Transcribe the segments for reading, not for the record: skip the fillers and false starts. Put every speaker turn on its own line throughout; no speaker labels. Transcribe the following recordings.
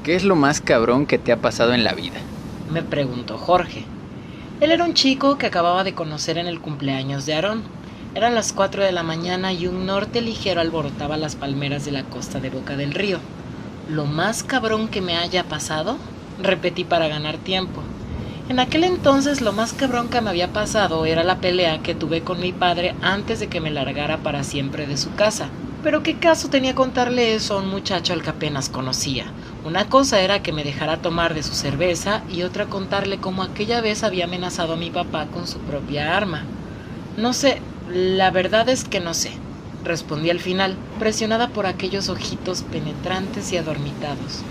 ¿Qué es lo más cabrón que te ha pasado en la vida?
Me preguntó Jorge. Él era un chico que acababa de conocer en el cumpleaños de Aarón. Eran las 4 de la mañana y un norte ligero alborotaba las palmeras de la costa de Boca del Río. ¿Lo más cabrón que me haya pasado? Repetí para ganar tiempo. En aquel entonces lo más cabrón que me había pasado era la pelea que tuve con mi padre antes de que me largara para siempre de su casa. Pero qué caso tenía contarle eso a un muchacho al que apenas conocía. Una cosa era que me dejara tomar de su cerveza y otra contarle cómo aquella vez había amenazado a mi papá con su propia arma. No sé, la verdad es que no sé, respondí al final, presionada por aquellos ojitos penetrantes y adormitados.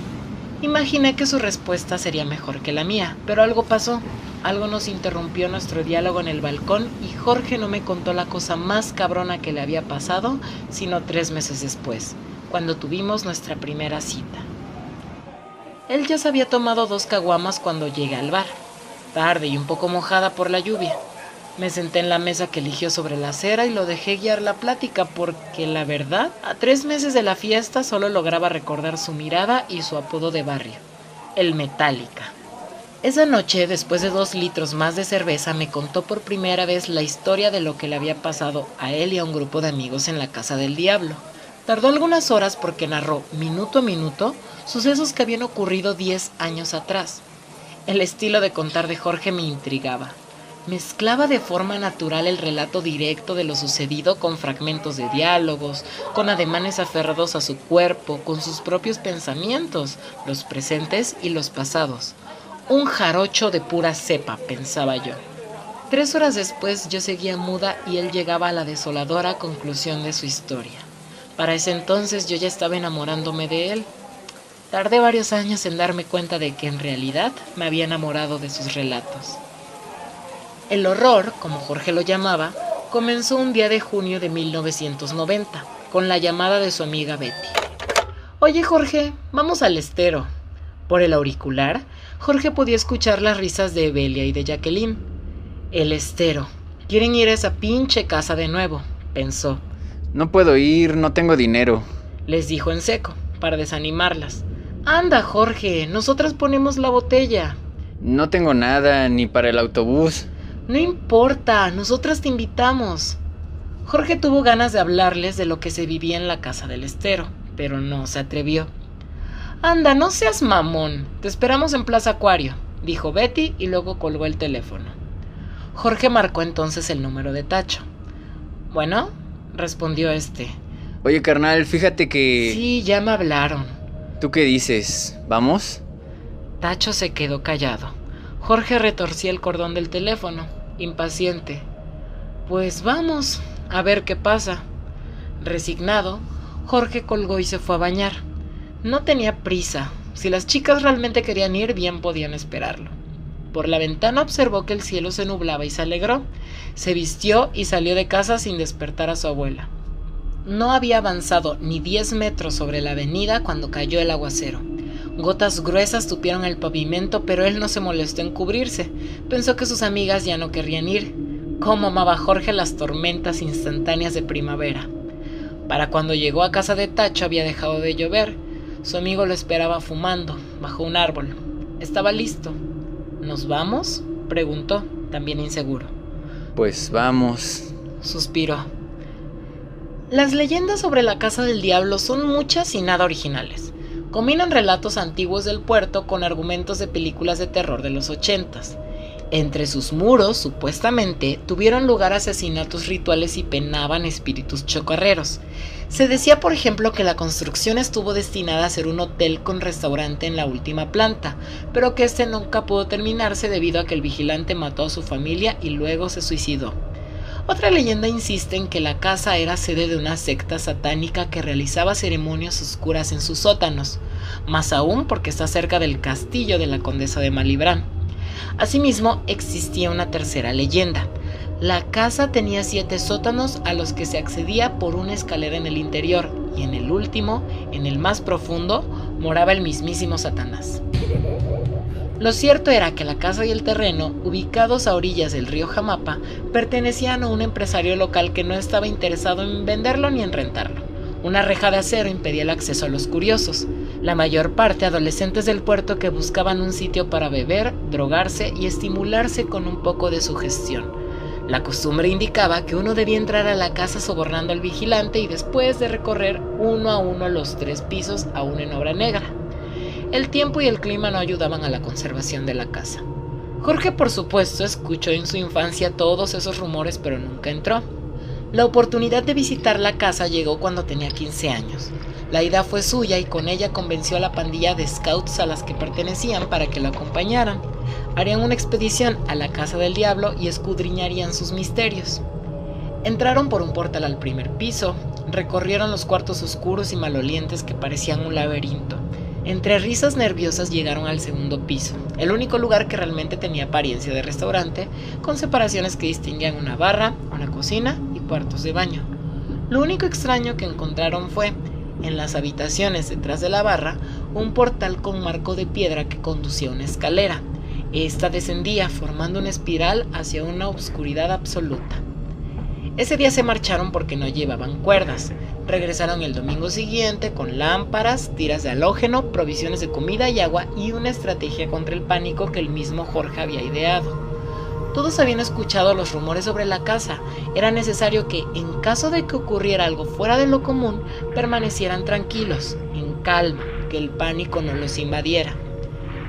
Imaginé que su respuesta sería mejor que la mía, pero algo pasó. Algo nos interrumpió nuestro diálogo en el balcón y Jorge no me contó la cosa más cabrona que le había pasado, sino 3 meses después, cuando tuvimos nuestra primera cita. Él ya se había tomado 2 caguamas cuando llegué al bar, tarde y un poco mojada por la lluvia. Me senté en la mesa que eligió sobre la acera y lo dejé guiar la plática porque, la verdad, a 3 meses de la fiesta solo lograba recordar su mirada y su apodo de barrio, el Metallica. Esa noche, después de 2 litros más de cerveza, me contó por primera vez la historia de lo que le había pasado a él y a un grupo de amigos en la Casa del Diablo. Tardó algunas horas porque narró, minuto a minuto, sucesos que habían ocurrido 10 años atrás. El estilo de contar de Jorge me intrigaba. Mezclaba de forma natural el relato directo de lo sucedido con fragmentos de diálogos, con ademanes aferrados a su cuerpo, con sus propios pensamientos, los presentes y los pasados. Un jarocho de pura cepa, pensaba yo. 3 horas después yo seguía muda y él llegaba a la desoladora conclusión de su historia. Para ese entonces yo ya estaba enamorándome de él. Tardé varios años en darme cuenta de que en realidad me había enamorado de sus relatos. El horror, como Jorge lo llamaba, comenzó un día de junio de 1990, con la llamada de su amiga Betty. «Oye, Jorge, vamos al estero». Por el auricular, Jorge podía escuchar las risas de Evelia y de Jacqueline. «El estero. Quieren ir a esa pinche casa de nuevo», pensó.
No puedo ir, no tengo dinero.
Les dijo en seco, para desanimarlas. «Anda, Jorge, nosotras ponemos la botella».
No tengo nada, ni para el autobús.
«No importa, nosotras te invitamos». Jorge tuvo ganas de hablarles de lo que se vivía en la casa del estero, pero no se atrevió. «Anda, no seas mamón, te esperamos en Plaza Acuario», dijo Betty y luego colgó el teléfono. Jorge marcó entonces el número de Tacho. «Bueno», respondió este.
Oye, carnal, fíjate que...
«Sí, ya me hablaron».
¿Tú qué dices? ¿Vamos?
Tacho se quedó callado. Jorge retorcía el cordón del teléfono, impaciente. «Pues vamos, a ver qué pasa». Resignado, Jorge colgó y se fue a bañar. No tenía prisa. Si las chicas realmente querían ir, bien podían esperarlo. Por la ventana observó que el cielo se nublaba y se alegró. Se vistió y salió de casa sin despertar a su abuela. No había avanzado ni 10 metros sobre la avenida cuando cayó el aguacero. Gotas gruesas tupieron el pavimento, pero él no se molestó en cubrirse. Pensó que sus amigas ya no querrían ir. Cómo amaba Jorge las tormentas instantáneas de primavera. Para cuando llegó a casa de Tacho había dejado de llover. Su amigo lo esperaba fumando, bajo un árbol. Estaba listo. ¿Nos vamos?, preguntó, también inseguro.
Pues vamos,
suspiró. Las leyendas sobre la Casa del Diablo son muchas y nada originales. Combinan relatos antiguos del puerto con argumentos de películas de terror de los 80s. Entre sus muros, supuestamente, tuvieron lugar asesinatos rituales y penaban espíritus chocarreros. Se decía, por ejemplo, que la construcción estuvo destinada a ser un hotel con restaurante en la última planta, pero que este nunca pudo terminarse debido a que el vigilante mató a su familia y luego se suicidó. Otra leyenda insiste en que la casa era sede de una secta satánica que realizaba ceremonias oscuras en sus sótanos, más aún porque está cerca del castillo de la condesa de Malibran. Asimismo, existía una tercera leyenda. La casa tenía 7 sótanos a los que se accedía por una escalera en el interior, y en el último, en el más profundo, moraba el mismísimo Satanás. Lo cierto era que la casa y el terreno, ubicados a orillas del río Jamapa, pertenecían a un empresario local que no estaba interesado en venderlo ni en rentarlo. Una reja de acero impedía el acceso a los curiosos, la mayor parte adolescentes del puerto que buscaban un sitio para beber, drogarse y estimularse con un poco de sugestión. La costumbre indicaba que uno debía entrar a la casa sobornando al vigilante y después de recorrer uno a uno los 3 pisos aún en obra negra. El tiempo y el clima no ayudaban a la conservación de la casa. Jorge, por supuesto, escuchó en su infancia todos esos rumores, pero nunca entró. La oportunidad de visitar la casa llegó cuando tenía 15 años. La idea fue suya y con ella convenció a la pandilla de scouts a las que pertenecían para que lo acompañaran. Harían una expedición a la casa del diablo y escudriñarían sus misterios. Entraron por un portal al primer piso, recorrieron los cuartos oscuros y malolientes que parecían un laberinto. Entre risas nerviosas llegaron al segundo piso, el único lugar que realmente tenía apariencia de restaurante, con separaciones que distinguían una barra, una cocina y cuartos de baño. Lo único extraño que encontraron fue, en las habitaciones detrás de la barra, un portal con marco de piedra que conducía a una escalera. Esta descendía formando una espiral hacia una oscuridad absoluta. Ese día se marcharon porque no llevaban cuerdas. Regresaron el domingo siguiente con lámparas, tiras de halógeno, provisiones de comida y agua y una estrategia contra el pánico que el mismo Jorge había ideado. Todos habían escuchado los rumores sobre la casa. Era necesario que, en caso de que ocurriera algo fuera de lo común, permanecieran tranquilos, en calma, que el pánico no los invadiera.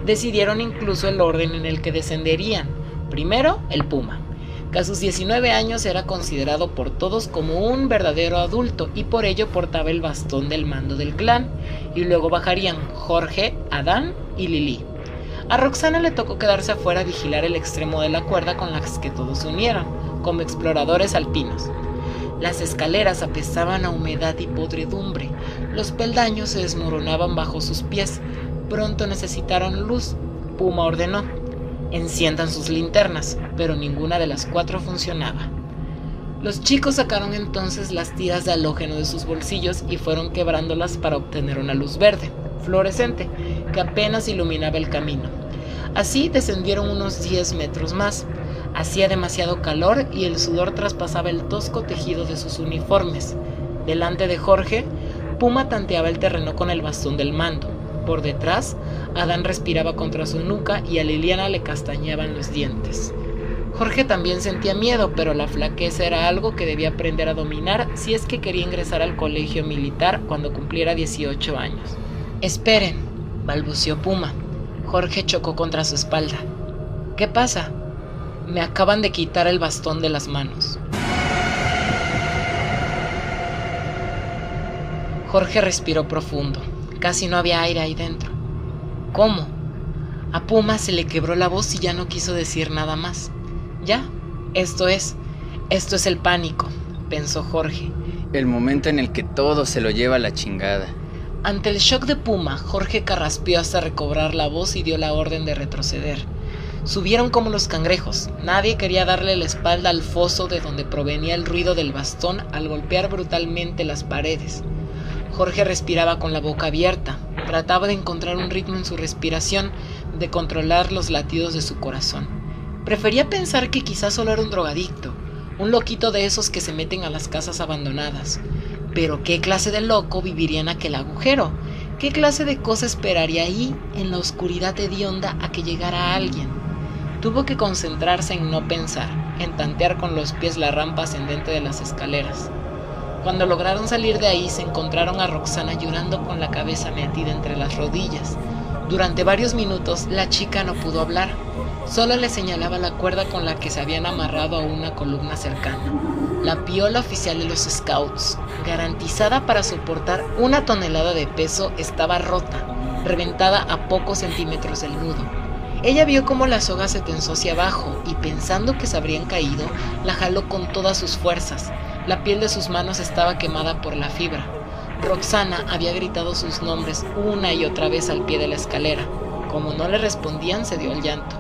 Decidieron incluso el orden en el que descenderían. Primero, el Puma, que a sus 19 años era considerado por todos como un verdadero adulto y por ello portaba el bastón del mando del clan, y luego bajarían Jorge, Adán y Lili. A Roxana le tocó quedarse afuera a vigilar el extremo de la cuerda con las que todos se unieron, como exploradores alpinos. Las escaleras apestaban a humedad y podredumbre, los peldaños se desmoronaban bajo sus pies. Pronto necesitaron luz. Puma ordenó: enciendan sus linternas, pero ninguna de las 4 funcionaba. Los chicos sacaron entonces las tiras de halógeno de sus bolsillos y fueron quebrándolas para obtener una luz verde, fluorescente, que apenas iluminaba el camino. Así descendieron unos 10 metros más. Hacía demasiado calor y el sudor traspasaba el tosco tejido de sus uniformes. Delante de Jorge, Puma tanteaba el terreno con el bastón del mando. Por detrás, Adán respiraba contra su nuca y a Liliana le castañaban los dientes. Jorge también sentía miedo, pero la flaqueza era algo que debía aprender a dominar si es que quería ingresar al colegio militar cuando cumpliera 18 años. «Esperen», balbuceó Puma. Jorge chocó contra su espalda. «¿Qué pasa?» «Me acaban de quitar el bastón de las manos». Jorge respiró profundo. Casi no había aire ahí dentro. ¿Cómo? A Puma se le quebró la voz y ya no quiso decir nada más. Ya, esto es el pánico, pensó Jorge.
El momento en el que todo se lo lleva a la chingada.
Ante el shock de Puma, Jorge carraspeó hasta recobrar la voz y dio la orden de retroceder. Subieron como los cangrejos. Nadie quería darle la espalda al foso de donde provenía el ruido del bastón al golpear brutalmente las paredes. Jorge respiraba con la boca abierta. Trataba de encontrar un ritmo en su respiración, de controlar los latidos de su corazón. Prefería pensar que quizás solo era un drogadicto, un loquito de esos que se meten a las casas abandonadas. Pero ¿qué clase de loco viviría en aquel agujero? ¿Qué clase de cosa esperaría ahí, en la oscuridad hedionda, a que llegara alguien? Tuvo que concentrarse en no pensar, en tantear con los pies la rampa ascendente de las escaleras. Cuando lograron salir de ahí, se encontraron a Roxana llorando con la cabeza metida entre las rodillas. Durante varios minutos, la chica no pudo hablar. Solo le señalaba la cuerda con la que se habían amarrado a una columna cercana. La piola oficial de los scouts, garantizada para soportar 1 tonelada de peso, estaba rota, reventada a pocos centímetros del nudo. Ella vio cómo la soga se tensó hacia abajo y, pensando que se habrían caído, la jaló con todas sus fuerzas. La piel de sus manos estaba quemada por la fibra. Roxana había gritado sus nombres una y otra vez al pie de la escalera. Como no le respondían, se dio al llanto.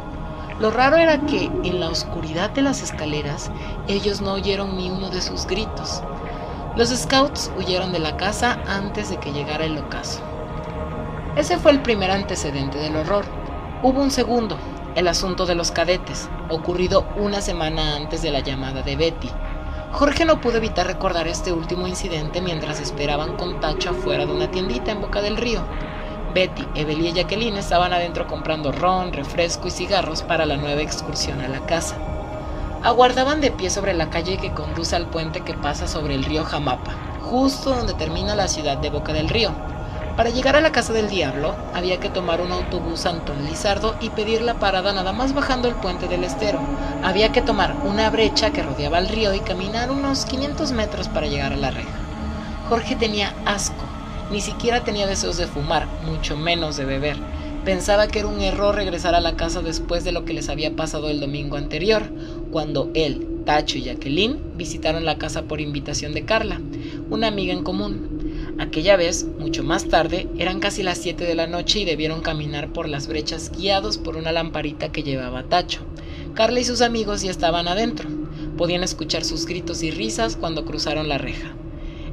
Lo raro era que, en la oscuridad de las escaleras, ellos no oyeron ni uno de sus gritos. Los scouts huyeron de la casa antes de que llegara el ocaso. Ese fue el primer antecedente del horror. Hubo un segundo, el asunto de los cadetes, ocurrido 1 semana antes de la llamada de Betty. Jorge no pudo evitar recordar este último incidente mientras esperaban con Tacho afuera de una tiendita en Boca del Río. Betty, Evelyn y Jacqueline estaban adentro comprando ron, refresco y cigarros para la nueva excursión a la casa. Aguardaban de pie sobre la calle que conduce al puente que pasa sobre el río Jamapa, justo donde termina la ciudad de Boca del Río. Para llegar a la casa del diablo, había que tomar un autobús a Antón Lizardo y pedir la parada nada más bajando el puente del Estero. Había que tomar una brecha que rodeaba el río y caminar unos 500 metros para llegar a la reja. Jorge tenía asco, ni siquiera tenía deseos de fumar, mucho menos de beber. Pensaba que era un error regresar a la casa después de lo que les había pasado el domingo anterior, cuando él, Tacho y Jacqueline visitaron la casa por invitación de Carla, una amiga en común. Aquella vez, mucho más tarde, eran casi las 7 de la noche y debieron caminar por las brechas guiados por una lamparita que llevaba Tacho. Carla y sus amigos ya estaban adentro. Podían escuchar sus gritos y risas cuando cruzaron la reja.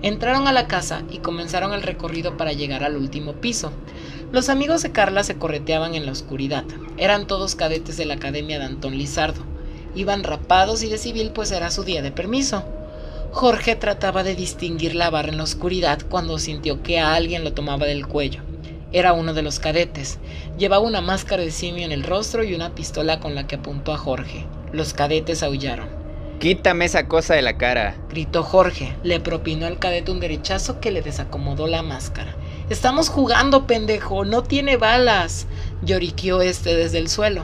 Entraron a la casa y comenzaron el recorrido para llegar al último piso. Los amigos de Carla se correteaban en la oscuridad. Eran todos cadetes de la academia de Antón Lizardo. Iban rapados y de civil pues era su día de permiso. Jorge trataba de distinguir la barra en la oscuridad cuando sintió que a alguien lo tomaba del cuello. Era uno de los cadetes. Llevaba una máscara de simio en el rostro y una pistola con la que apuntó a Jorge. Los cadetes aullaron.
«Quítame esa cosa de la cara»,
gritó Jorge. Le propinó al cadete un derechazo que le desacomodó la máscara. «Estamos jugando, pendejo, no tiene balas», lloriqueó este desde el suelo.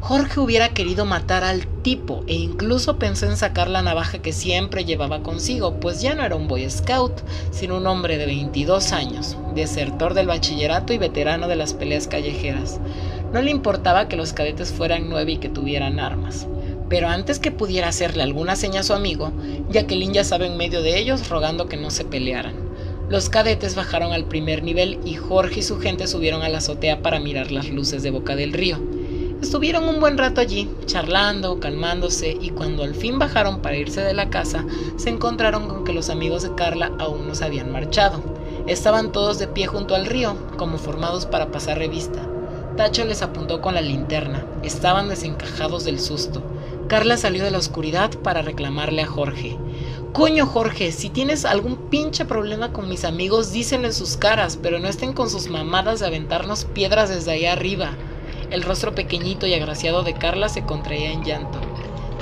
Jorge hubiera querido matar al tipo e incluso pensó en sacar la navaja que siempre llevaba consigo, pues ya no era un Boy Scout, sino un hombre de 22 años, desertor del bachillerato y veterano de las peleas callejeras. No le importaba que los cadetes fueran 9 y que tuvieran armas. Pero antes que pudiera hacerle alguna seña a su amigo, Jacqueline ya estaba en medio de ellos rogando que no se pelearan. Los cadetes bajaron al primer nivel y Jorge y su gente subieron a la azotea para mirar las luces de Boca del Río. Estuvieron un buen rato allí, charlando, calmándose, y cuando al fin bajaron para irse de la casa, se encontraron con que los amigos de Carla aún no se habían marchado. Estaban todos de pie junto al río, como formados para pasar revista. Tacho les apuntó con la linterna. Estaban desencajados del susto. Carla salió de la oscuridad para reclamarle a Jorge. «Coño, Jorge, si tienes algún pinche problema con mis amigos, díselo en sus caras, pero no estén con sus mamadas de aventarnos piedras desde allá arriba». El rostro pequeñito y agraciado de Carla se contraía en llanto.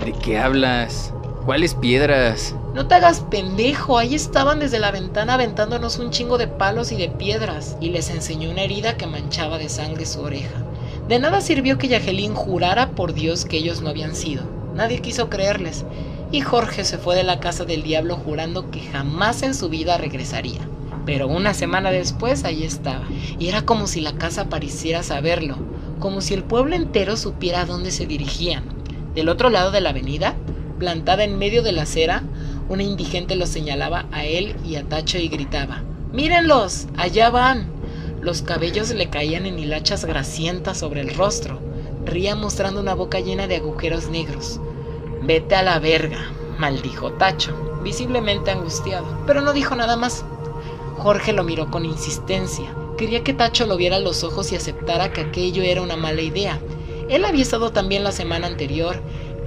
«¿De qué hablas? ¿Cuáles piedras?»
«No te hagas pendejo, ahí estaban desde la ventana aventándonos un chingo de palos y de piedras», y les enseñó una herida que manchaba de sangre su oreja. De nada sirvió que Jacqueline jurara por Dios que ellos no habían sido. Nadie quiso creerles, y Jorge se fue de la casa del diablo jurando que jamás en su vida regresaría. Pero una semana después ahí estaba, y era como si la casa pareciera saberlo, como si el pueblo entero supiera a dónde se dirigían. Del otro lado de la avenida, plantada en medio de la acera, una indigente los señalaba a él y a Tacho y gritaba: «¡Mírenlos! ¡Allá van!». Los cabellos le caían en hilachas grasientas sobre el rostro. Ría mostrando una boca llena de agujeros negros. «Vete a la verga», maldijo Tacho, visiblemente angustiado, pero no dijo nada más. Jorge lo miró con insistencia. Quería que Tacho lo viera a los ojos y aceptara que aquello era una mala idea. Él había estado también la semana anterior.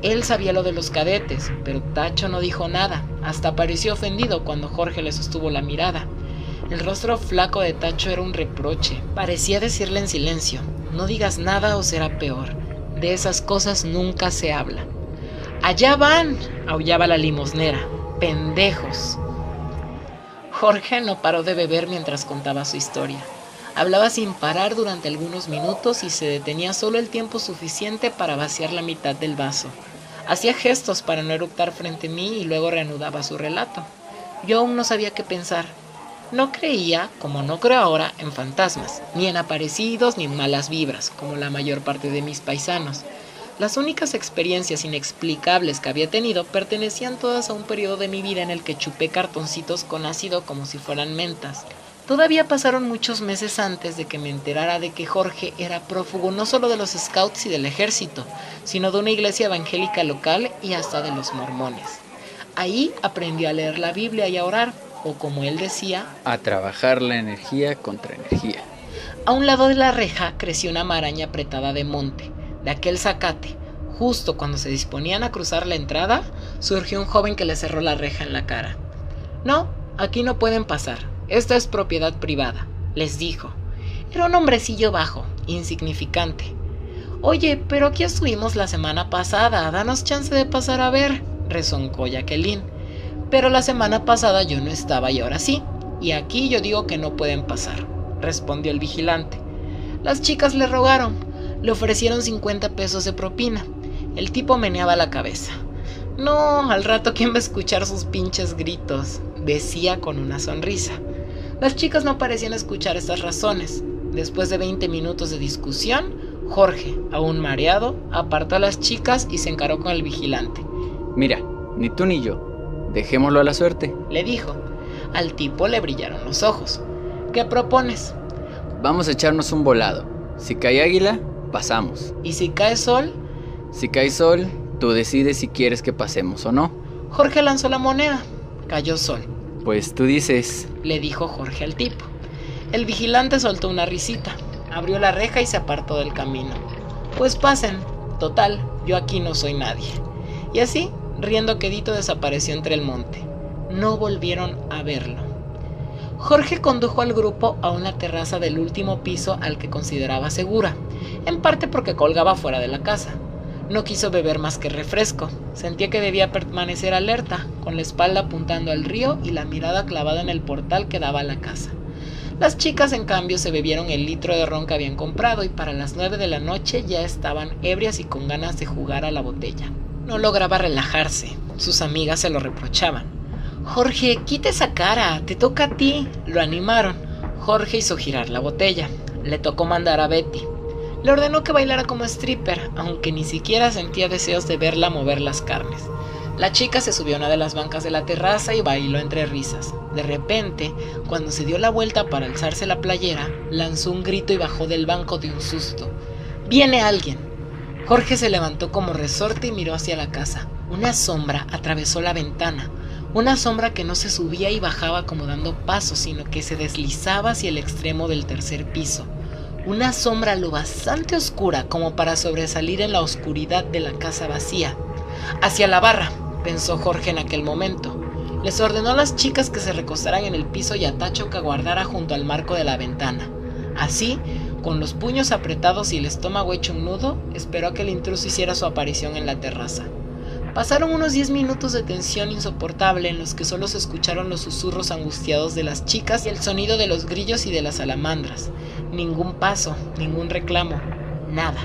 Él sabía lo de los cadetes, pero Tacho no dijo nada. Hasta pareció ofendido cuando Jorge le sostuvo la mirada. El rostro flaco de Tacho era un reproche. Parecía decirle en silencio: «No digas nada o será peor. De esas cosas nunca se habla». «¡Allá van!», aullaba la limosnera. «¡Pendejos!». Jorge no paró de beber mientras contaba su historia. Hablaba sin parar durante algunos minutos y se detenía solo el tiempo suficiente para vaciar la mitad del vaso. Hacía gestos para no eructar frente a mí y luego reanudaba su relato. Yo aún no sabía qué pensar. No creía, como no creo ahora, en fantasmas, ni en aparecidos ni en malas vibras, como la mayor parte de mis paisanos. Las únicas experiencias inexplicables que había tenido pertenecían todas a un periodo de mi vida en el que chupé cartoncitos con ácido como si fueran mentas. Todavía pasaron muchos meses antes de que me enterara de que Jorge era prófugo no solo de los scouts y del ejército, sino de una iglesia evangélica local y hasta de los mormones. Ahí aprendió a leer la Biblia y a orar, o como él decía,
a trabajar la energía contra energía.
A un lado de la reja creció una maraña apretada de monte, de aquel zacate. Justo cuando se disponían a cruzar la entrada, surgió un joven que le cerró la reja en la cara. «No, aquí no pueden pasar. Esta es propiedad privada», les dijo. Era un hombrecillo bajo, insignificante. «Oye, pero aquí estuvimos la semana pasada. Danos chance de pasar a ver», resoncó Jacqueline. «Pero la semana pasada yo no estaba y ahora sí. Y aquí yo digo que no pueden pasar», respondió el vigilante. Las chicas le rogaron. Le ofrecieron 50 pesos de propina. El tipo meneaba la cabeza. «No, al rato quién va a escuchar sus pinches gritos», decía con una sonrisa. Las chicas no parecían escuchar estas razones. Después de 20 minutos de discusión, Jorge, aún mareado, apartó a las chicas y se encaró con el vigilante.
Mira, ni tú ni yo. Dejémoslo a la suerte,
le dijo. Al tipo le brillaron los ojos. «¿Qué propones?»
Vamos a echarnos un volado. Si cae águila, pasamos.
«¿Y si cae sol?»
Si cae sol, tú decides si quieres que pasemos o no.
Jorge lanzó la moneda. Cayó sol.
Pues tú dices,
le dijo Jorge al tipo. El vigilante soltó una risita, abrió la reja y se apartó del camino. «Pues pasen, total, yo aquí no soy nadie». Y así, riendo quedito, desapareció entre el monte. No volvieron a verlo. Jorge condujo al grupo a una terraza del último piso al que consideraba segura, en parte porque colgaba fuera de la casa. No quiso beber más que refresco. Sentía que debía permanecer alerta, con la espalda apuntando al río y la mirada clavada en el portal que daba a la casa. Las chicas, en cambio, se bebieron el litro de ron que habían comprado y para las 9 de la noche ya estaban ebrias y con ganas de jugar a la botella. No lograba relajarse. Sus amigas se lo reprochaban. «Jorge, quita esa cara, te toca a ti», lo animaron. Jorge hizo girar la botella. Le tocó mandar a Betty. Le ordenó que bailara como stripper, aunque ni siquiera sentía deseos de verla mover las carnes. La chica se subió a una de las bancas de la terraza y bailó entre risas. De repente, cuando se dio la vuelta para alzarse la playera, lanzó un grito y bajó del banco de un susto. «¡Viene alguien!». Jorge se levantó como resorte y miró hacia la casa. Una sombra atravesó la ventana. Una sombra que no se subía y bajaba como dando pasos, sino que se deslizaba hacia el extremo del tercer piso. Una sombra lo bastante oscura como para sobresalir en la oscuridad de la casa vacía. «Hacia la barra», pensó Jorge en aquel momento. Les ordenó a las chicas que se recostaran en el piso y a Tacho que aguardara junto al marco de la ventana. Así, con los puños apretados y el estómago hecho un nudo, esperó a que el intruso hiciera su aparición en la terraza. Pasaron unos 10 minutos de tensión insoportable en los que solo se escucharon los susurros angustiados de las chicas y el sonido de los grillos y de las salamandras. Ningún paso, ningún reclamo, nada.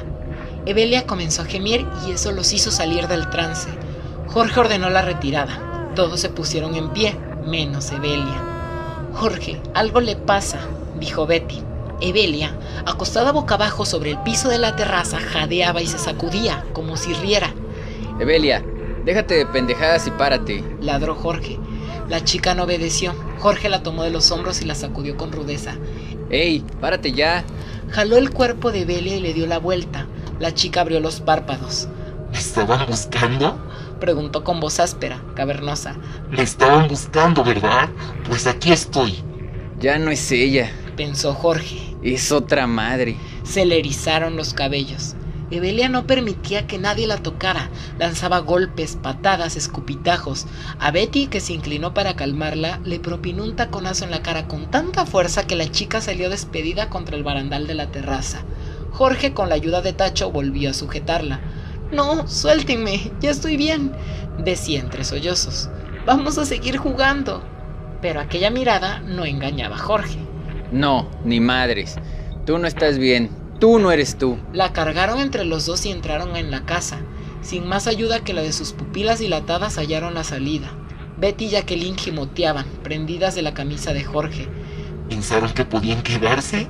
Evelia comenzó a gemir y eso los hizo salir del trance. Jorge ordenó la retirada. Todos se pusieron en pie, menos Evelia. «Jorge, algo le pasa», dijo Betty. Evelia, acostada boca abajo sobre el piso de la terraza, jadeaba y se sacudía, como si riera.
«Evelia, déjate de pendejadas y párate»,
ladró Jorge. La chica no obedeció. Jorge la tomó de los hombros y la sacudió con rudeza.
«¡Ey, párate ya!».
Jaló el cuerpo de Evelia y le dio la vuelta. La chica abrió los párpados.
¿Me estaban buscando?,
preguntó con voz áspera, cavernosa.
«Me estaban buscando, ¿verdad? Pues aquí estoy».
«Ya no es ella»,
pensó Jorge.
«Es otra madre».
Se le erizaron los cabellos. Evelia no permitía que nadie la tocara. Lanzaba golpes, patadas, escupitajos. A Betty, que se inclinó para calmarla, le propinó un taconazo en la cara con tanta fuerza que la chica salió despedida contra el barandal de la terraza. Jorge, con la ayuda de Tacho, volvió a sujetarla. «No, suéltenme, ya estoy bien», decía entre sollozos. «Vamos a seguir jugando». Pero aquella mirada no engañaba a Jorge.
«No, ni madres. Tú no estás bien. Tú no eres tú».
La cargaron entre los dos y entraron en la casa. Sin más ayuda que la de sus pupilas dilatadas hallaron la salida. Betty y Jacqueline gimoteaban, prendidas de la camisa de Jorge.
¿Pensaron que podían quedarse?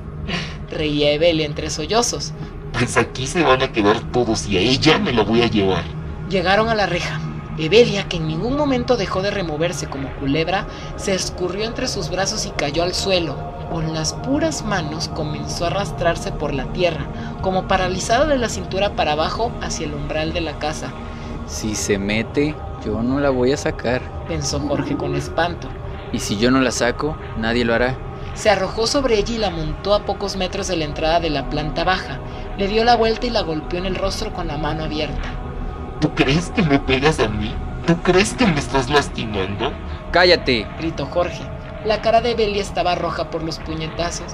Reía Evelia entre sollozos.
Pues aquí se van a quedar todos y a ella me la voy a llevar.
Llegaron a la reja. Evelia, que en ningún momento dejó de removerse como culebra, se escurrió entre sus brazos y cayó al suelo. Con las puras manos comenzó a arrastrarse por la tierra, como paralizada de la cintura para abajo hacia el umbral de la casa.
«Si se mete, yo no la voy a sacar»,
pensó Jorge con espanto.
«Y si yo no la saco, nadie lo hará».
Se arrojó sobre ella y la montó a pocos metros de la entrada de la planta baja. Le dio la vuelta y la golpeó en el rostro con la mano abierta.
¿Tú crees que me pegas a mí? ¿Tú crees que me estás lastimando?
¡Cállate!
gritó Jorge. La cara de Belia estaba roja por los puñetazos.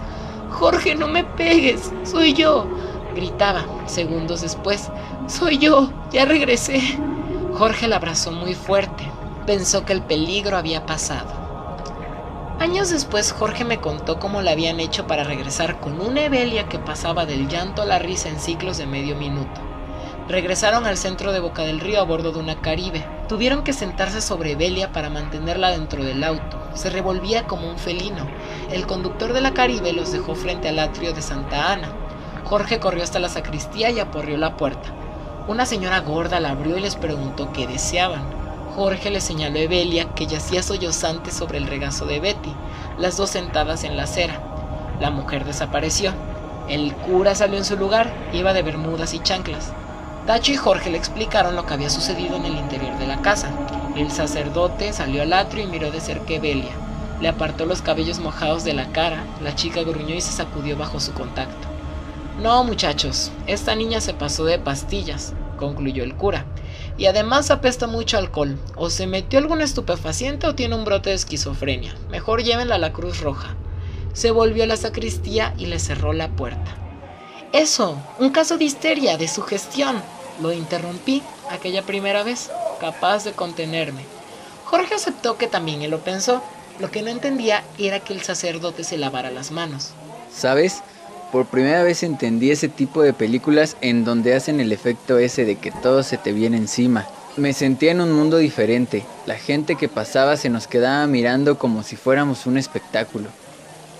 Jorge, no me pegues, soy yo, gritaba. Segundos después, soy yo, ya regresé. Jorge la abrazó muy fuerte. Pensó que el peligro había pasado. Años después, Jorge me contó cómo le habían hecho para regresar con una Evelia que pasaba del llanto a la risa en ciclos de medio minuto. Regresaron al centro de Boca del Río a bordo de una Caribe. Tuvieron que sentarse sobre Evelia para mantenerla dentro del auto. Se revolvía como un felino. El conductor de la Caribe los dejó frente al atrio de Santa Ana. Jorge corrió hasta la sacristía y aporreó la puerta. Una señora gorda la abrió y les preguntó qué deseaban. Jorge le señaló a Evelia, que yacía sollozante sobre el regazo de Betty, las dos sentadas en la acera. La mujer desapareció. El cura salió en su lugar, iba de bermudas y chanclas. Tacho y Jorge le explicaron lo que había sucedido en el interior de la casa. El sacerdote salió al atrio y miró de cerca a Evelia. Le apartó los cabellos mojados de la cara, la chica gruñó y se sacudió bajo su contacto. No, muchachos, esta niña se pasó de pastillas, concluyó el cura. Y además apesta mucho alcohol. O se metió algún estupefaciente o tiene un brote de esquizofrenia. Mejor llévenla a la Cruz Roja. Se volvió a la sacristía y le cerró la puerta. Eso, un caso de histeria, de sugestión. Lo interrumpí aquella primera vez, capaz de contenerme. Jorge aceptó que también él lo pensó. Lo que no entendía era que el sacerdote se lavara las manos.
¿Sabes? Por primera vez entendí ese tipo de películas en donde hacen el efecto ese de que todo se te viene encima. Me sentía en un mundo diferente. La gente que pasaba se nos quedaba mirando como si fuéramos un espectáculo.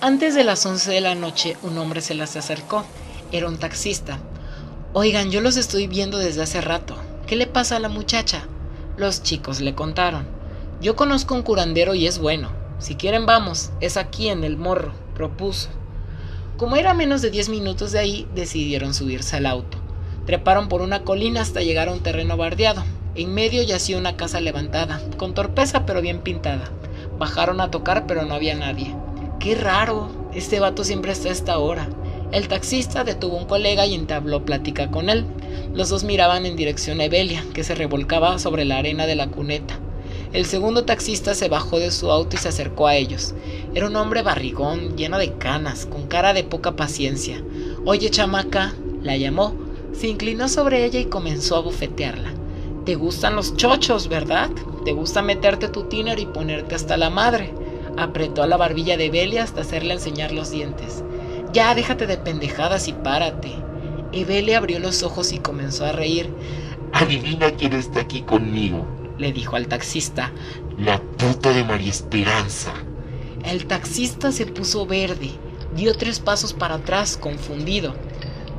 Antes de las 11 de la noche, un hombre se las acercó. Era un taxista. Oigan, yo los estoy viendo desde hace rato. ¿Qué le pasa a la muchacha? Los chicos le contaron. Yo conozco un curandero y es bueno. Si quieren vamos, es aquí en el Morro, propuso. Como era menos de 10 minutos de ahí, decidieron subirse al auto. Treparon por una colina hasta llegar a un terreno bardeado. En medio yacía una casa levantada, con torpeza pero bien pintada. Bajaron a tocar pero no había nadie. ¡Qué raro! Este vato siempre está a esta hora. El taxista detuvo a un colega y entabló plática con él. Los dos miraban en dirección a Evelia, que se revolcaba sobre la arena de la cuneta. El segundo taxista se bajó de su auto y se acercó a ellos. Era un hombre barrigón, lleno de canas, con cara de poca paciencia. Oye, chamaca, la llamó. Se inclinó sobre ella y comenzó a bofetearla. Te gustan los chochos, ¿verdad? Te gusta meterte tu tiner y ponerte hasta la madre. Apretó a la barbilla de Evelia hasta hacerle enseñar los dientes. Ya, déjate de pendejadas y párate. Evelia abrió los ojos y comenzó a reír.
Adivina quién está aquí conmigo,
le dijo al taxista.
La puta de María Esperanza.
El taxista se puso verde, dio 3 pasos para atrás, confundido.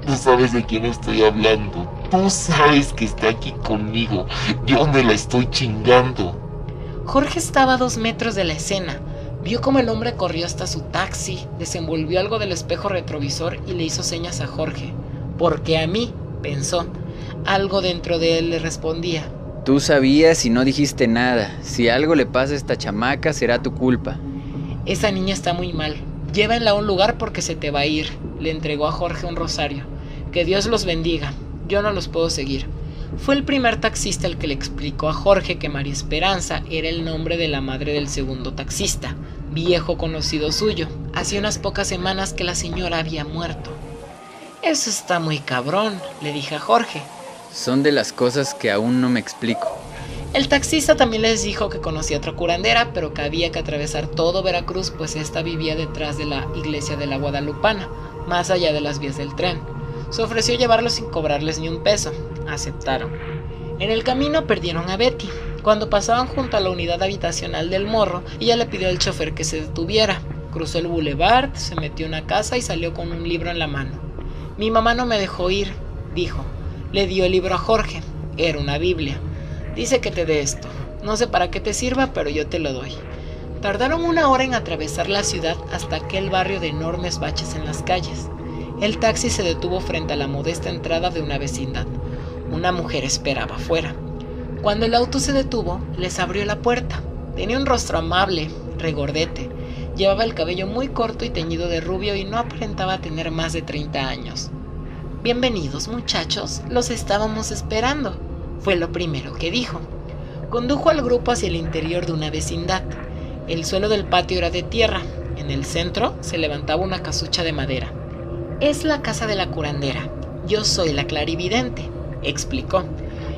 Tú sabes de quién estoy hablando. Tú sabes que está aquí conmigo. Yo me la estoy chingando.
Jorge estaba a 2 metros de la escena. Vio cómo el hombre corrió hasta su taxi, desenvolvió algo del espejo retrovisor y le hizo señas a Jorge. Porque a mí, pensó. Algo dentro de él le respondía.
Tú sabías y no dijiste nada. Si algo le pasa a esta chamaca, será tu culpa.
Esa niña está muy mal. Llévenla a un lugar porque se te va a ir. Le entregó a Jorge un rosario. Que Dios los bendiga. Yo no los puedo seguir. Fue el primer taxista el que le explicó a Jorge que María Esperanza era el nombre de la madre del segundo taxista, viejo conocido suyo. Hacía unas pocas semanas que la señora había muerto. Eso está muy cabrón, le dije a Jorge.
Son de las cosas que aún no me explico.
El taxista también les dijo que conocía otra curandera, pero que había que atravesar todo Veracruz, pues esta vivía detrás de la iglesia de la Guadalupana, más allá de las vías del tren. Se ofreció llevarlos sin cobrarles ni un peso. Aceptaron. En el camino perdieron a Betty. Cuando pasaban junto a la unidad habitacional del Morro, ella le pidió al chofer que se detuviera. Cruzó el boulevard, se metió en una casa y salió con un libro en la mano. Mi mamá no me dejó ir, dijo. Le dio el libro a Jorge. Era una Biblia. Dice que te dé esto. No sé para qué te sirva, pero yo te lo doy. Tardaron 1 hora en atravesar la ciudad hasta aquel barrio de enormes baches en las calles. El taxi se detuvo frente a la modesta entrada de una vecindad. Una mujer esperaba afuera. Cuando el auto se detuvo, les abrió la puerta. Tenía un rostro amable, regordete. Llevaba el cabello muy corto y teñido de rubio y no aparentaba tener más de 30 años. Bienvenidos, muchachos, los estábamos esperando, fue lo primero que dijo. Condujo al grupo hacia el interior de una vecindad. El suelo del patio era de tierra. En el centro se levantaba una casucha de madera. «Es la casa de la curandera. Yo soy la clarividente», explicó.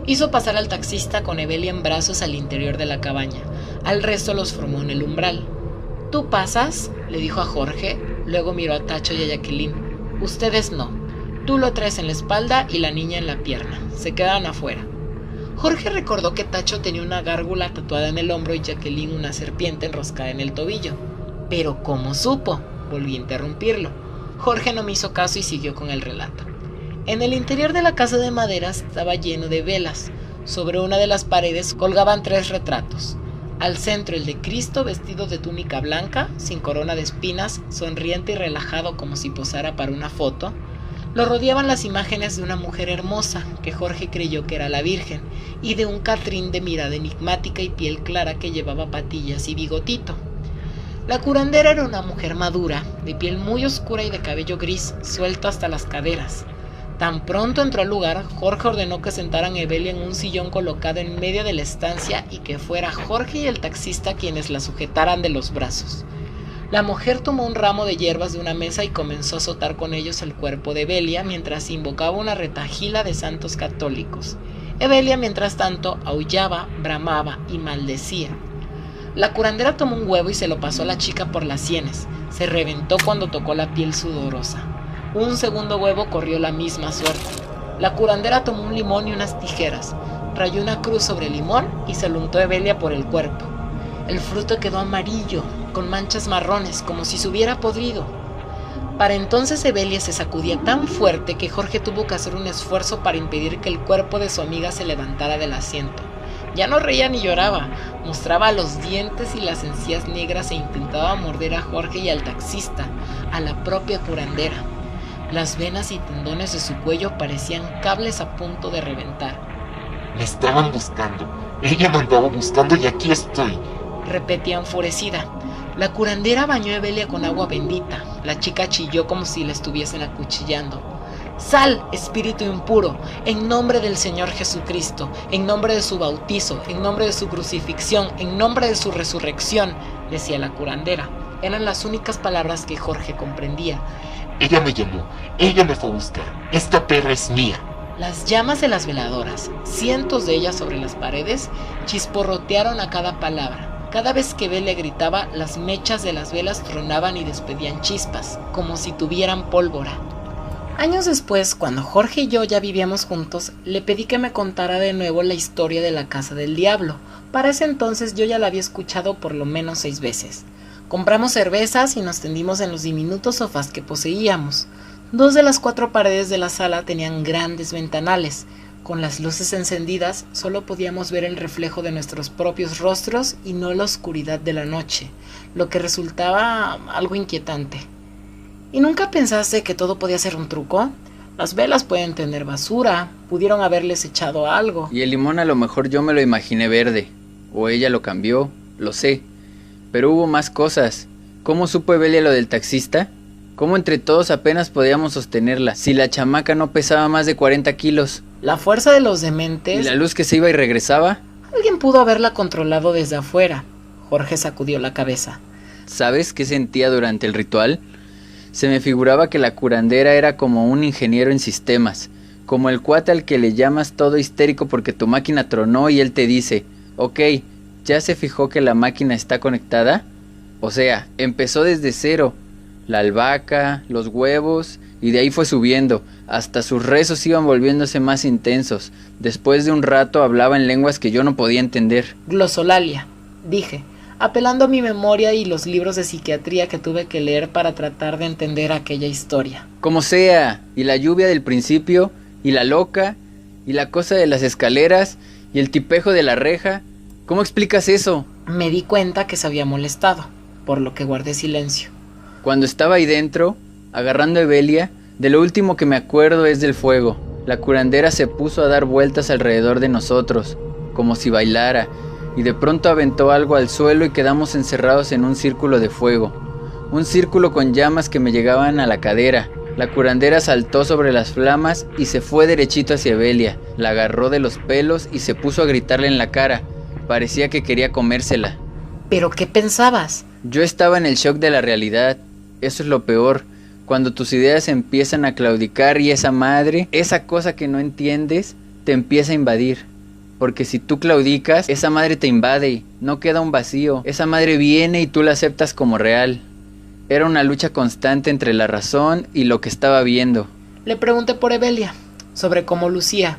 Hizo pasar al taxista con Evelia en brazos al interior de la cabaña. Al resto los formó en el umbral. «¿Tú pasas?», le dijo a Jorge. Luego miró a Tacho y a Jacqueline. «Ustedes no. Tú lo traes en la espalda y la niña en la pierna. Se quedan afuera». Jorge recordó que Tacho tenía una gárgula tatuada en el hombro y Jacqueline una serpiente enroscada en el tobillo. «¿Pero cómo supo?», volví a interrumpirlo. Jorge no me hizo caso y siguió con el relato. En el interior de la casa de madera estaba lleno de velas. Sobre una de las paredes colgaban 3 retratos. Al centro el de Cristo vestido de túnica blanca, sin corona de espinas, sonriente y relajado como si posara para una foto. Lo rodeaban las imágenes de una mujer hermosa, que Jorge creyó que era la Virgen, y de un Catrín de mirada enigmática y piel clara que llevaba patillas y bigotito. La curandera era una mujer madura, de piel muy oscura y de cabello gris, suelto hasta las caderas. Tan pronto entró al lugar, Jorge ordenó que sentaran a Evelia en un sillón colocado en medio de la estancia y que fuera Jorge y el taxista quienes la sujetaran de los brazos. La mujer tomó un ramo de hierbas de una mesa y comenzó a azotar con ellos el cuerpo de Evelia mientras invocaba una retahíla de santos católicos. Evelia, mientras tanto, aullaba, bramaba y maldecía. La curandera tomó un huevo y se lo pasó a la chica por las sienes. Se reventó cuando tocó la piel sudorosa. Un segundo huevo corrió la misma suerte. La curandera tomó un limón y unas tijeras, rayó una cruz sobre el limón y se lo untó a Evelia por el cuerpo. El fruto quedó amarillo, con manchas marrones, como si se hubiera podrido. Para entonces Evelia se sacudía tan fuerte que Jorge tuvo que hacer un esfuerzo para impedir que el cuerpo de su amiga se levantara del asiento. Ya no reía ni lloraba, mostraba los dientes y las encías negras e intentaba morder a Jorge y al taxista, a la propia curandera. Las venas y tendones de su cuello parecían cables a punto de reventar.
Me estaban buscando. Ella me andaba buscando y aquí estoy,
repetía enfurecida. La curandera bañó a Evelia con agua bendita. La chica chilló como si la estuviesen acuchillando. «Sal, espíritu impuro, en nombre del Señor Jesucristo, en nombre de su bautizo, en nombre de su crucifixión, en nombre de su resurrección», decía la curandera. Eran las únicas palabras que Jorge comprendía.
Ella me llamó, ella me fue a buscar. Esta perra es mía.
Las llamas de las veladoras, cientos de ellas sobre las paredes, chisporrotearon a cada palabra. Cada vez que Evelia gritaba, las mechas de las velas tronaban y despedían chispas, como si tuvieran pólvora. Años después, cuando Jorge y yo ya vivíamos juntos, le pedí que me contara de nuevo la historia de la Casa del Diablo. Para ese entonces yo ya la había escuchado por lo menos 6 veces. Compramos cervezas y nos tendimos en los diminutos sofás que poseíamos. 2 de las 4 paredes de la sala tenían grandes ventanales. Con las luces encendidas solo podíamos ver el reflejo de nuestros propios rostros y no la oscuridad de la noche, lo que resultaba algo inquietante. ¿Y nunca pensaste que todo podía ser un truco? Las velas pueden tener basura, pudieron haberles echado algo.
Y el limón a lo mejor yo me lo imaginé verde, o ella lo cambió, lo sé. Pero hubo más cosas. ¿Cómo supo Evelia lo del taxista? ¿Cómo entre todos apenas podíamos sostenerla, si la chamaca no pesaba más de 40 kilos?
La fuerza de los dementes...
¿Y la luz que se iba y regresaba?
Alguien pudo haberla controlado desde afuera. Jorge sacudió la cabeza.
¿Sabes qué sentía durante el ritual? Se me figuraba que la curandera era como un ingeniero en sistemas, como el cuate al que le llamas todo histérico porque tu máquina tronó y él te dice, ok, ¿ya se fijó que la máquina está conectada? O sea, empezó desde cero, la albahaca, los huevos, y de ahí fue subiendo, hasta sus rezos iban volviéndose más intensos. Después de un rato hablaba en lenguas que yo no podía entender.
Glosolalia, dije, apelando a mi memoria y los libros de psiquiatría que tuve que leer para tratar de entender aquella historia.
Como sea, y la lluvia del principio, y la loca, y la cosa de las escaleras, y el tipejo de la reja. ¿Cómo explicas eso?
Me di cuenta que se había molestado, por lo que guardé silencio.
Cuando estaba ahí dentro, agarrando a Evelia, de lo último que me acuerdo es del fuego. La curandera se puso a dar vueltas alrededor de nosotros, como si bailara, y de pronto aventó algo al suelo y quedamos encerrados en un círculo de fuego. Un círculo con llamas que me llegaban a la cadera. La curandera saltó sobre las flamas y se fue derechito hacia Evelia. La agarró de los pelos y se puso a gritarle en la cara. Parecía que quería comérsela.
¿Pero qué pensabas?
Yo estaba en el shock de la realidad. Eso es lo peor. Cuando tus ideas empiezan a claudicar y esa madre, esa cosa que no entiendes, te empieza a invadir. Porque si tú claudicas, esa madre te invade, no queda un vacío. Esa madre viene y tú la aceptas como real. Era una lucha constante entre la razón y lo que estaba viendo.
Le pregunté por Evelia, sobre cómo lucía.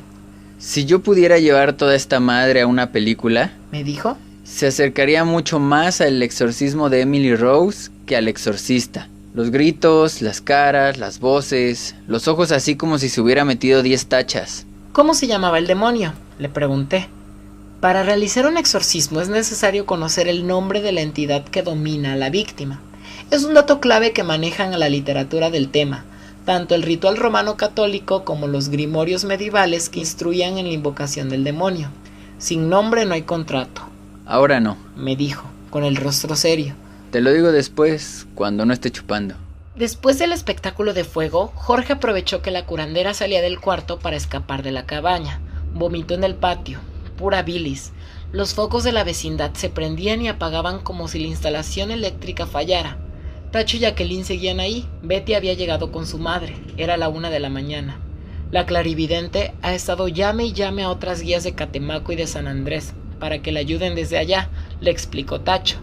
Si yo pudiera llevar toda esta madre a una película,
¿Me dijo?
se acercaría mucho más al exorcismo de Emily Rose que al exorcista. Los gritos, las caras, las voces, los ojos así como si se hubiera metido 10 tachas.
¿Cómo se llamaba el demonio? Le pregunté. Para realizar un exorcismo es necesario conocer el nombre de la entidad que domina a la víctima. Es un dato clave que manejan a la literatura del tema, tanto el ritual romano católico como los grimorios medievales que instruían en la invocación del demonio. Sin nombre no hay contrato.
Ahora no.
Me dijo, con el rostro serio.
Te lo digo después, cuando no esté chupando.
Después del espectáculo de fuego, Jorge aprovechó que la curandera salía del cuarto para escapar de la cabaña. Vomitó en el patio, pura bilis. Los focos de la vecindad se prendían y apagaban como si la instalación eléctrica fallara. Tacho y Jacqueline seguían ahí. Betty había llegado con su madre. Era la 1 de la mañana. La clarividente ha estado llame y llame a otras guías de Catemaco y de San Andrés para que le ayuden desde allá, le explicó Tacho.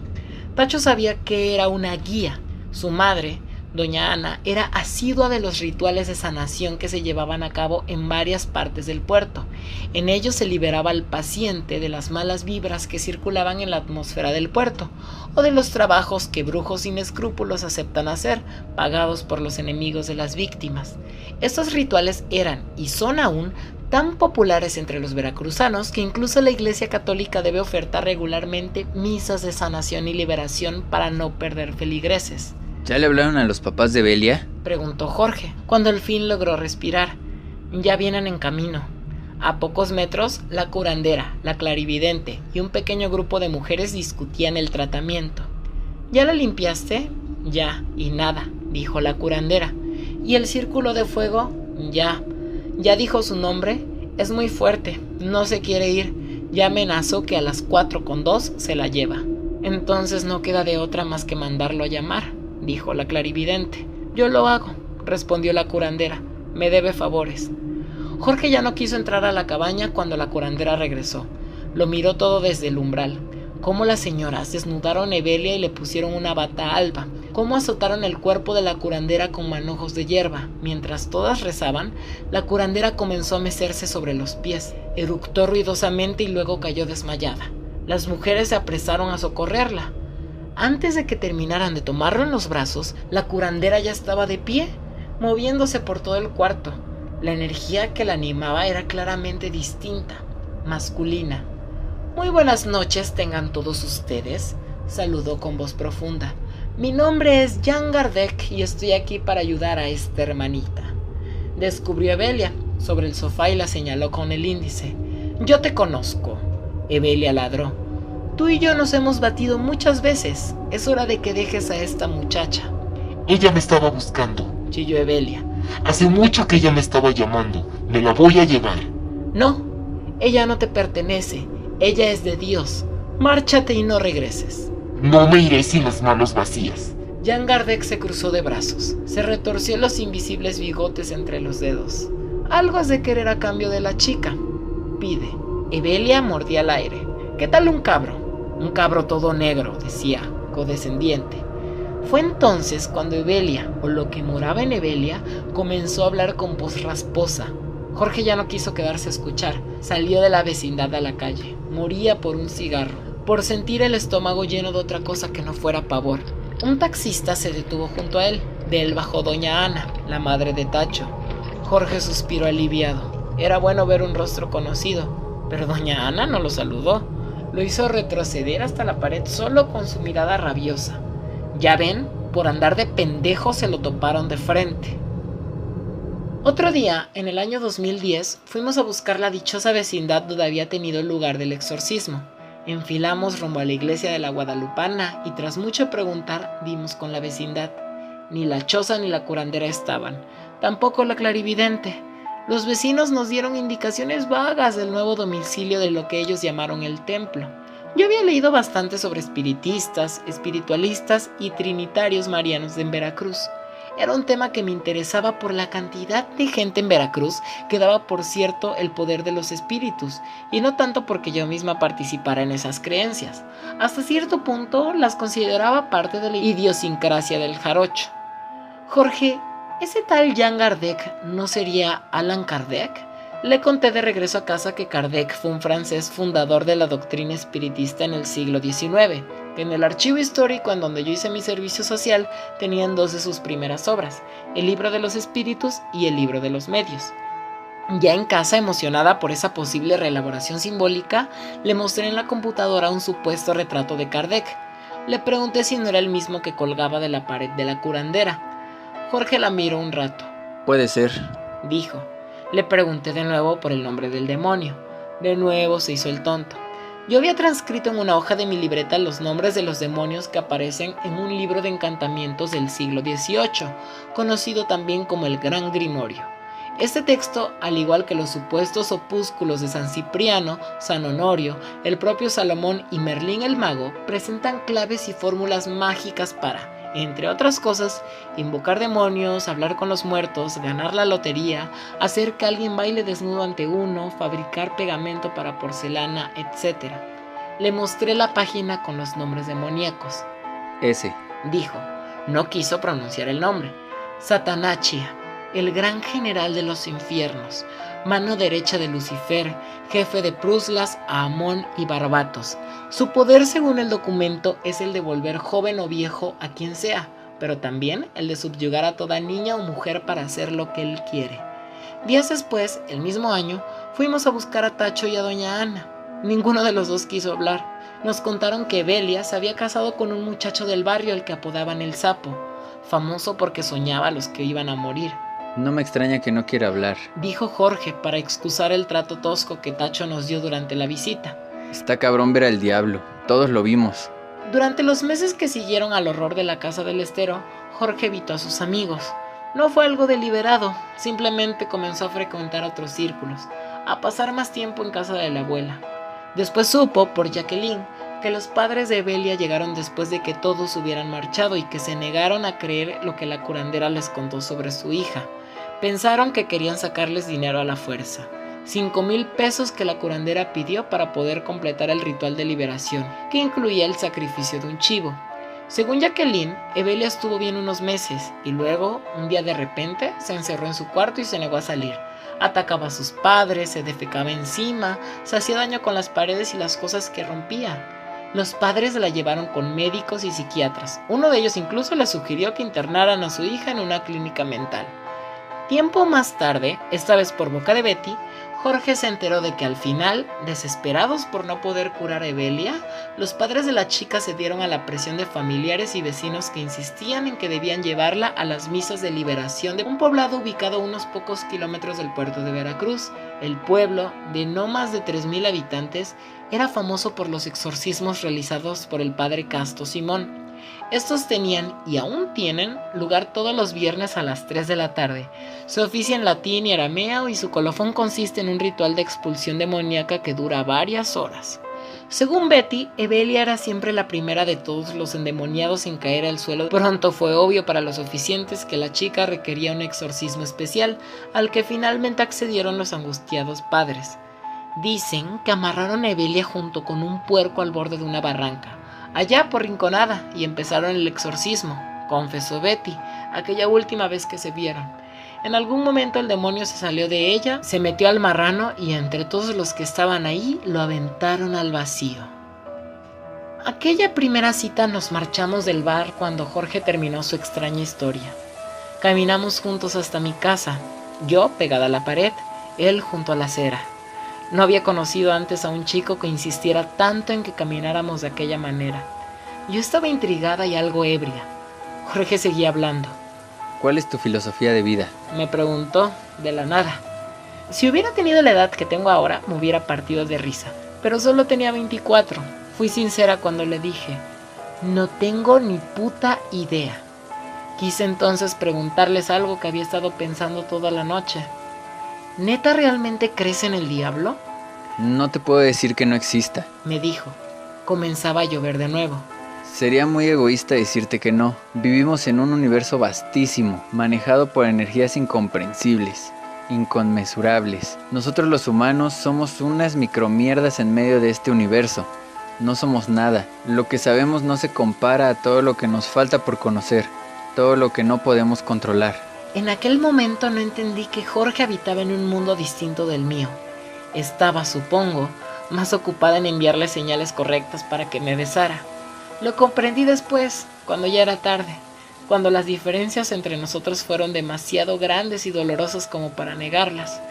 Tacho sabía que era una guía. Su madre, doña Ana, era asidua de los rituales de sanación que se llevaban a cabo en varias partes del puerto. En ellos se liberaba al paciente de las malas vibras que circulaban en la atmósfera del puerto, o de los trabajos que brujos sin escrúpulos aceptan hacer, pagados por los enemigos de las víctimas. Estos rituales eran, y son aún, tan populares entre los veracruzanos que incluso la Iglesia Católica debe ofertar regularmente misas de sanación y liberación para no perder feligreses.
¿Ya le hablaron a los papás de Evelia?
Preguntó Jorge, cuando al fin logró respirar. Ya vienen en camino. A pocos metros, la curandera, la clarividente y un pequeño grupo de mujeres discutían el tratamiento. ¿Ya la limpiaste? Ya, y nada, dijo la curandera. ¿Y el círculo de fuego? Ya. ¿Ya dijo su nombre? Es muy fuerte, no se quiere ir. Ya amenazó que a las 4:02 se la lleva. Entonces no queda de otra más que mandarlo a llamar, dijo la clarividente. Yo lo hago, respondió la curandera. Me debe favores. Jorge ya no quiso entrar a la cabaña cuando la curandera regresó. Lo miró todo desde el umbral. Cómo las señoras desnudaron a Evelia y le pusieron una bata alba. Cómo azotaron el cuerpo de la curandera con manojos de hierba. Mientras todas rezaban, la curandera comenzó a mecerse sobre los pies. Eructó ruidosamente y luego cayó desmayada. Las mujeres se apresaron a socorrerla. Antes de que terminaran de tomarlo en los brazos, la curandera ya estaba de pie, moviéndose por todo el cuarto. La energía que la animaba era claramente distinta, masculina. Muy buenas noches tengan todos ustedes, saludó con voz profunda. Mi nombre es Jean Gardec y estoy aquí para ayudar a esta hermanita. Descubrió a Evelia sobre el sofá y la señaló con el índice. Yo te conozco. Evelia ladró. Tú y yo nos hemos batido muchas veces. Es hora de que dejes a esta muchacha.
Ella me estaba buscando.
Chilló Evelia.
Hace mucho que ella me estaba llamando. Me la voy a llevar.
No, ella no te pertenece. Ella es de Dios. Márchate y no regreses.
No me iré sin las manos vacías.
Jean Gardec se cruzó de brazos. Se retorció los invisibles bigotes entre los dedos. Algo has de querer a cambio de la chica. Pide. Evelia mordía el aire. ¿Qué tal un cabro? Un cabro todo negro, decía, condescendiente. Fue entonces cuando Evelia, o lo que moraba en Evelia, comenzó a hablar con voz rasposa. Jorge ya no quiso quedarse a escuchar. Salió de la vecindad a la calle. Moría por un cigarro, por sentir el estómago lleno de otra cosa que no fuera pavor. Un taxista se detuvo junto a él. De él bajó doña Ana, la madre de Tacho. Jorge suspiró aliviado. Era bueno ver un rostro conocido, pero doña Ana no lo saludó. Lo hizo retroceder hasta la pared solo con su mirada rabiosa. Ya ven, por andar de pendejo se lo toparon de frente. Otro día, en el año 2010, fuimos a buscar la dichosa vecindad donde había tenido lugar del exorcismo. Enfilamos rumbo a la iglesia de la Guadalupana y tras mucho preguntar, dimos con la vecindad. Ni la choza ni la curandera estaban, tampoco la clarividente. Los vecinos nos dieron indicaciones vagas del nuevo domicilio de lo que ellos llamaron el templo. Yo había leído bastante sobre espiritistas, espiritualistas y trinitarios marianos en Veracruz. Era un tema que me interesaba por la cantidad de gente en Veracruz que daba por cierto el poder de los espíritus, y no tanto porque yo misma participara en esas creencias. Hasta cierto punto las consideraba parte de la idiosincrasia del jarocho. Jorge, ¿ese tal Jean Kardec no sería Allan Kardec? Le conté de regreso a casa que Kardec fue un francés fundador de la doctrina espiritista en el siglo XIX, que en el archivo histórico en donde yo hice mi servicio social tenían dos de sus primeras obras, el libro de los espíritus y el libro de los medios. Ya en casa, emocionada por esa posible reelaboración simbólica, le mostré en la computadora un supuesto retrato de Kardec. Le pregunté si no era el mismo que colgaba de la pared de la curandera. Jorge la miró un rato.
Puede ser,
dijo. Le pregunté de nuevo por el nombre del demonio. De nuevo se hizo el tonto. Yo había transcrito en una hoja de mi libreta los nombres de los demonios que aparecen en un libro de encantamientos del siglo XVIII, conocido también como el Gran Grimorio. Este texto, al igual que los supuestos opúsculos de San Cipriano, San Honorio, el propio Salomón y Merlín el Mago, presentan claves y fórmulas mágicas para, entre otras cosas, invocar demonios, hablar con los muertos, ganar la lotería, hacer que alguien baile desnudo ante uno, fabricar pegamento para porcelana, etc. Le mostré la página con los nombres demoníacos.
Ese,
dijo. No quiso pronunciar el nombre. Satanachia, el gran general de los infiernos, mano derecha de Lucifer, jefe de Pruslas, Amón y Barbatos. Su poder, según el documento, es el de volver joven o viejo a quien sea, pero también el de subyugar a toda niña o mujer para hacer lo que él quiere. Días después, el mismo año, fuimos a buscar a Tacho y a doña Ana. Ninguno de los dos quiso hablar. Nos contaron que Belia se había casado con un muchacho del barrio al que apodaban el Sapo, famoso porque soñaba a los que iban a morir.
No me extraña que no quiera hablar,
dijo Jorge para excusar el trato tosco que Tacho nos dio durante la visita.
Está cabrón ver al diablo, todos lo vimos.
Durante los meses que siguieron al horror de la casa del Estero, Jorge evitó a sus amigos. No fue algo deliberado, simplemente comenzó a frecuentar otros círculos, a pasar más tiempo en casa de la abuela. Después supo, por Jacqueline, que los padres de Belia llegaron después de que todos hubieran marchado y que se negaron a creer lo que la curandera les contó sobre su hija. Pensaron que querían sacarles dinero a la fuerza. 5,000 pesos que la curandera pidió para poder completar el ritual de liberación, que incluía el sacrificio de un chivo. Según Jacqueline, Evelia estuvo bien unos meses y luego, un día de repente, se encerró en su cuarto y se negó a salir. Atacaba a sus padres, se defecaba encima, se hacía daño con las paredes y las cosas que rompía. Los padres la llevaron con médicos y psiquiatras. Uno de ellos incluso le sugirió que internaran a su hija en una clínica mental. Tiempo más tarde, esta vez por boca de Betty, Jorge se enteró de que al final, desesperados por no poder curar a Evelia, los padres de la chica cedieron a la presión de familiares y vecinos que insistían en que debían llevarla a las misas de liberación de un poblado ubicado a unos pocos kilómetros del puerto de Veracruz. El pueblo, de no más de 3,000 habitantes, era famoso por los exorcismos realizados por el padre Casto Simón. Estos tenían, y aún tienen, lugar todos los viernes a las 3 de la tarde. Se oficia en latín y arameo y su colofón consiste en un ritual de expulsión demoníaca que dura varias horas. Según Betty, Evelia era siempre la primera de todos los endemoniados en caer al suelo. Pronto fue obvio para los oficiantes que la chica requería un exorcismo especial, al que finalmente accedieron los angustiados padres. Dicen que amarraron a Evelia junto con un puerco al borde de una barranca, allá por Rinconada, y empezaron el exorcismo, confesó Betty, aquella última vez que se vieron. En algún momento el demonio se salió de ella, se metió al marrano y entre todos los que estaban ahí lo aventaron al vacío. Aquella primera cita nos marchamos del bar cuando Jorge terminó su extraña historia. Caminamos juntos hasta mi casa, yo pegada a la pared, él junto a la acera. No había conocido antes a un chico que insistiera tanto en que camináramos de aquella manera. Yo estaba intrigada y algo ebria. Jorge seguía hablando.
¿Cuál es tu filosofía de vida?,
me preguntó de la nada. Si hubiera tenido la edad que tengo ahora, me hubiera partido de risa. Pero solo tenía 24. Fui sincera cuando le dije, no tengo ni puta idea. Quise entonces preguntarles algo que había estado pensando toda la noche. ¿Neta realmente crees en el diablo?
No te puedo decir que no exista,
me dijo. comenzaba a llover de nuevo.
Sería muy egoísta decirte que no. Vivimos en un universo vastísimo, manejado por energías incomprensibles, inconmensurables. Nosotros los humanos somos unas micromierdas en medio de este universo. No somos nada. Lo que sabemos no se compara a todo lo que nos falta por conocer, todo lo que no podemos controlar.
En aquel momento no entendí que Jorge habitaba en un mundo distinto del mío. Estaba, supongo, más ocupada en enviarle señales correctas para que me besara. Lo comprendí después, cuando ya era tarde, cuando las diferencias entre nosotros fueron demasiado grandes y dolorosas como para negarlas,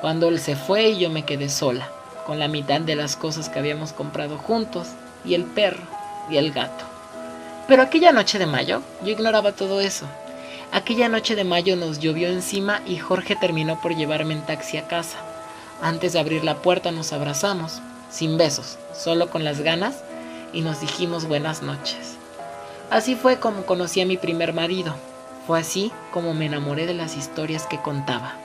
cuando él se fue y yo me quedé sola, con la mitad de las cosas que habíamos comprado juntos, y el perro, y el gato. Pero aquella noche de mayo, yo ignoraba todo eso. Aquella noche de mayo nos llovió encima y Jorge terminó por llevarme en taxi a casa. Antes de abrir la puerta nos abrazamos, sin besos, solo con las ganas, y nos dijimos buenas noches. Así fue como conocí a mi primer marido. Fue así como me enamoré de las historias que contaba.